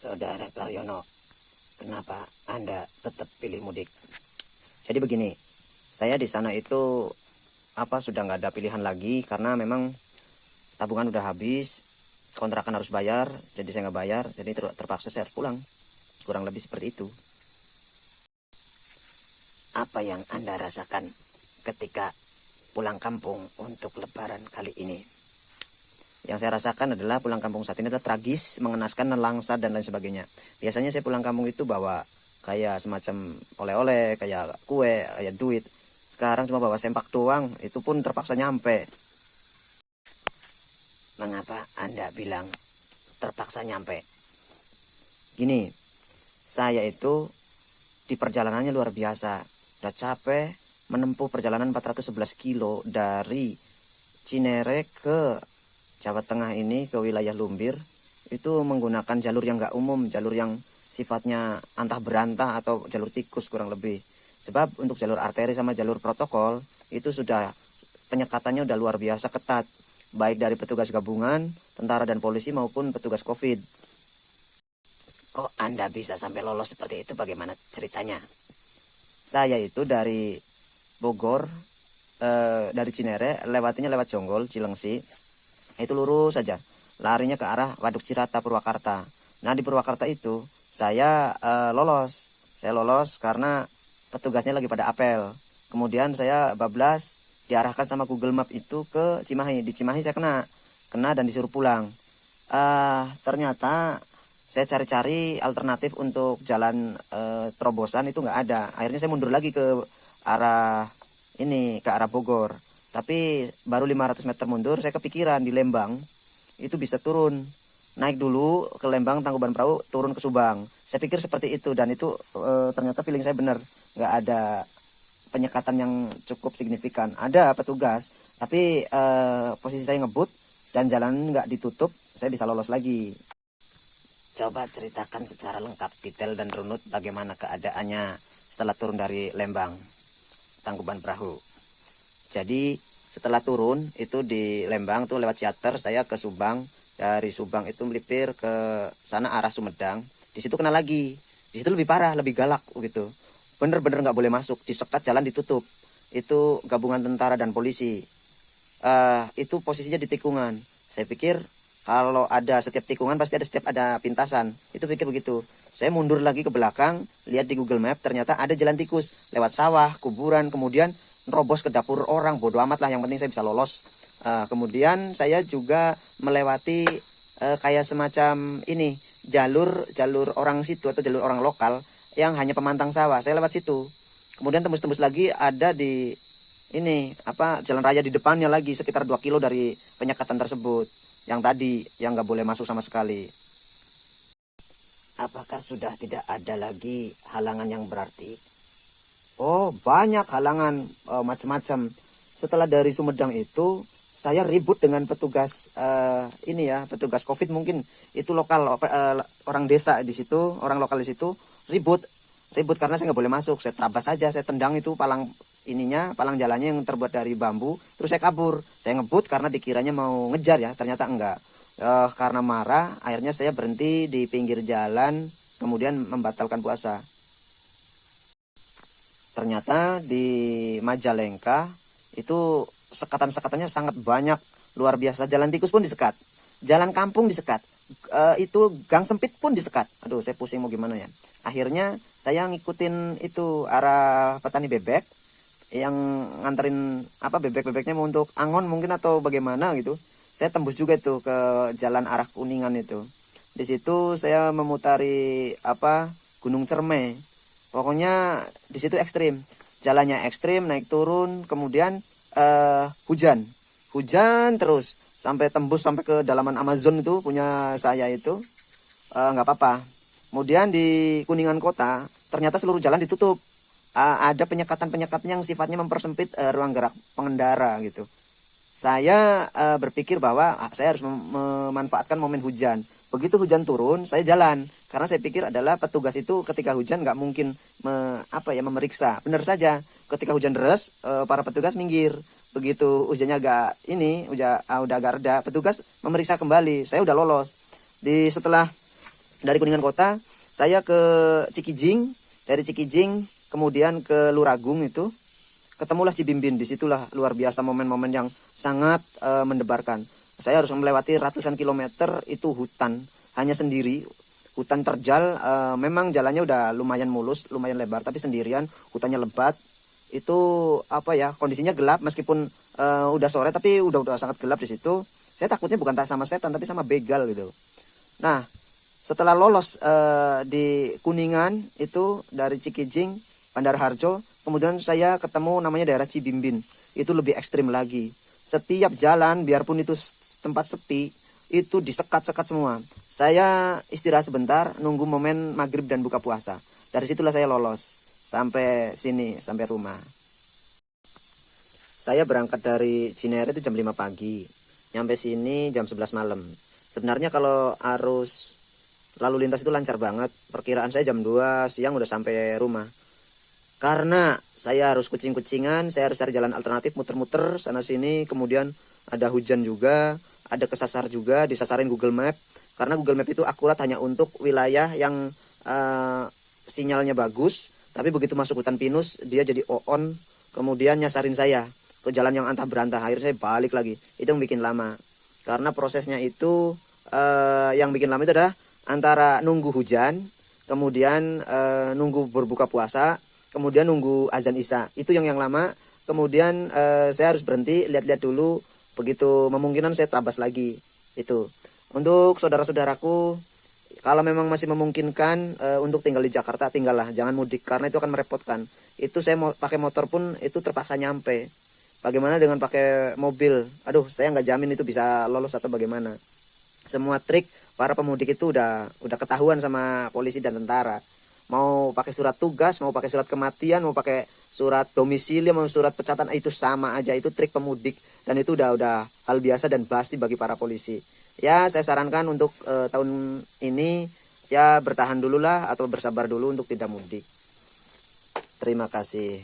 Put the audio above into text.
Saudara Karyono, kenapa Anda tetap pilih mudik? Jadi begini, saya di sana itu sudah nggak ada pilihan lagi karena memang tabungan udah habis, kontrakan harus bayar, jadi saya nggak bayar, jadi terpaksa saya harus pulang. Kurang lebih seperti itu. Apa yang Anda rasakan ketika pulang kampung untuk Lebaran kali ini? Yang saya rasakan adalah pulang kampung saat ini adalah tragis, mengenaskan, nelangsa, dan lain sebagainya. Biasanya saya pulang kampung itu bawa kayak semacam oleh-oleh, kayak kue, kayak duit. Sekarang cuma bawa sempak doang, itu pun terpaksa nyampe. Mengapa Anda bilang terpaksa nyampe? Gini, saya itu di perjalanannya luar biasa. Udah capek menempuh perjalanan 411 kilo dari Cinere ke Jawa Tengah ini, ke wilayah Lumbir. Itu menggunakan jalur yang gak umum, jalur yang sifatnya antah berantah atau jalur tikus kurang lebih. Sebab untuk jalur arteri sama jalur protokol itu sudah penyekatannya udah luar biasa ketat, baik dari petugas gabungan, tentara dan polisi maupun petugas COVID. Kok Anda bisa sampai lolos seperti itu? Bagaimana ceritanya? Saya itu dari Bogor, dari Cinere, lewatinya lewat Jonggol, Cilengsi. Itu lurus saja, larinya ke arah Waduk Cirata, Purwakarta. Nah di Purwakarta itu saya lolos. Saya lolos karena petugasnya lagi pada apel. Kemudian saya bablas diarahkan sama Google Map itu ke Cimahi. Di Cimahi saya kena dan disuruh pulang. Ternyata saya cari-cari alternatif untuk jalan terobosan itu nggak ada. Akhirnya saya mundur lagi ke arah ke arah Bogor. Tapi baru 500 meter mundur saya kepikiran di Lembang itu bisa turun. Naik dulu ke Lembang, Tangkuban Perahu, turun ke Subang. Saya pikir seperti itu dan itu ternyata feeling saya benar. Nggak ada penyekatan yang cukup signifikan. Ada petugas, tapi posisi saya ngebut dan jalan nggak ditutup, saya bisa lolos lagi. Coba ceritakan secara lengkap, detail dan runut bagaimana keadaannya setelah turun dari Lembang, Tangkuban Perahu. Jadi setelah turun itu di Lembang tuh lewat Ciater, saya ke Subang. Dari Subang itu melipir ke sana arah Sumedang. Di situ kena lagi. Di situ lebih parah, lebih galak gitu. Bener-bener nggak boleh masuk, disekat, jalan ditutup. Itu gabungan tentara dan polisi. Itu posisinya di tikungan. Saya pikir kalau ada setiap tikungan pasti ada pintasan. Itu pikir begitu. Saya mundur lagi ke belakang, lihat di Google Map, ternyata ada jalan tikus lewat sawah, kuburan, kemudian nerobos ke dapur orang. Bodoh amat lah, yang penting saya bisa lolos. Kemudian saya juga melewati kayak semacam jalur orang situ atau jalur orang lokal yang hanya pemantang sawah. Saya lewat situ. Kemudian tembus-tembus lagi ada di jalan raya di depannya lagi sekitar 2 kilo dari penyekatan tersebut. Yang tadi yang nggak boleh masuk sama sekali. Apakah sudah tidak ada lagi halangan yang berarti? Oh, banyak halangan macam-macam. Setelah dari Sumedang itu, saya ribut dengan petugas petugas COVID mungkin itu lokal orang desa di situ, orang lokal di situ ribut karena saya nggak boleh masuk. Saya terabas saja, saya tendang itu palang jalannya yang terbuat dari bambu, terus saya kabur. Saya ngebut karena dikiranya mau ngejar ya, ternyata enggak. Karena marah, akhirnya saya berhenti di pinggir jalan, kemudian membatalkan puasa. Ternyata di Majalengka itu sekatan-sekatannya sangat banyak, luar biasa. Jalan tikus pun disekat, jalan kampung disekat, itu gang sempit pun disekat. Aduh, saya pusing mau gimana ya. Akhirnya saya ngikutin itu arah petani bebek yang nganterin bebek-bebeknya mau untuk angon mungkin atau bagaimana gitu. Saya tembus juga itu ke jalan arah Kuningan itu. Di situ saya memutari Gunung Cerme. Pokoknya di situ ekstrim, jalannya ekstrim, naik turun, kemudian hujan terus sampai tembus sampai ke dalaman Amazon itu punya saya itu nggak apa-apa. Kemudian di Kuningan kota ternyata seluruh jalan ditutup, ada penyekatan yang sifatnya mempersempit ruang gerak pengendara gitu. Saya berpikir bahwa saya harus memanfaatkan momen hujan. Begitu hujan turun, saya jalan. Karena saya pikir adalah petugas itu ketika hujan nggak mungkin memeriksa. Benar saja, ketika hujan deras, para petugas minggir. Begitu hujannya udah agak reda, petugas memeriksa kembali. Saya udah lolos. Setelah Dari Kuningan kota saya ke Cikijing, dari Cikijing kemudian ke Luragung, itu ketemulah Cibimbin. Disitulah luar biasa momen-momen yang sangat mendebarkan. Saya harus melewati ratusan kilometer, itu hutan, hanya sendiri, hutan terjal. Memang jalannya udah lumayan mulus, lumayan lebar, tapi sendirian, hutannya lebat. Itu apa ya, kondisinya gelap, meskipun udah sore tapi udah sangat gelap di situ. Saya takutnya bukan sama setan tapi sama begal gitu. Nah, setelah lolos di Kuningan itu dari Cikijing, Bandar Harjo, kemudian saya ketemu namanya daerah Cibimbin. Itu lebih ekstrim lagi. Setiap jalan, biarpun itu tempat sepi, itu disekat-sekat semua. Saya istirahat sebentar, nunggu momen maghrib dan buka puasa. Dari situlah saya lolos sampai sini, sampai rumah. Saya berangkat dari Cinere itu jam 5 pagi. Nyampe sini jam 11 malam. Sebenarnya kalau arus lalu lintas itu lancar banget. Perkiraan saya jam 2 siang udah sampai rumah. Karena saya harus kucing-kucingan, saya harus cari jalan alternatif, muter-muter sana sini. Kemudian ada hujan juga, ada kesasar juga, disasarin Google Map. Karena Google Map itu akurat hanya untuk wilayah yang sinyalnya bagus. Tapi begitu masuk hutan pinus, dia jadi on, kemudian nyasarin saya ke jalan yang antah berantah. Akhirnya saya balik lagi. Itu yang bikin lama. Karena prosesnya itu yang bikin lama itu adalah antara nunggu hujan, kemudian nunggu berbuka puasa, kemudian nunggu azan isya. Itu yang lama. Kemudian saya harus berhenti, lihat-lihat dulu. Begitu memungkinkan saya terabas lagi. Itu. Untuk saudara-saudaraku, kalau memang masih memungkinkan untuk tinggal di Jakarta, tinggallah, jangan mudik karena itu akan merepotkan. Itu saya mau pakai motor pun itu terpaksa nyampe. Bagaimana dengan pakai mobil? Aduh, saya nggak jamin itu bisa lolos atau bagaimana. Semua trik para pemudik itu udah ketahuan sama polisi dan tentara. Mau pakai surat tugas, mau pakai surat kematian, mau pakai surat domisili, mau surat pecatan, itu sama aja. Itu trik pemudik dan itu udah hal biasa dan basi bagi para polisi. Ya, saya sarankan untuk tahun ini ya bertahan dulu lah atau bersabar dulu untuk tidak mudik. Terima kasih.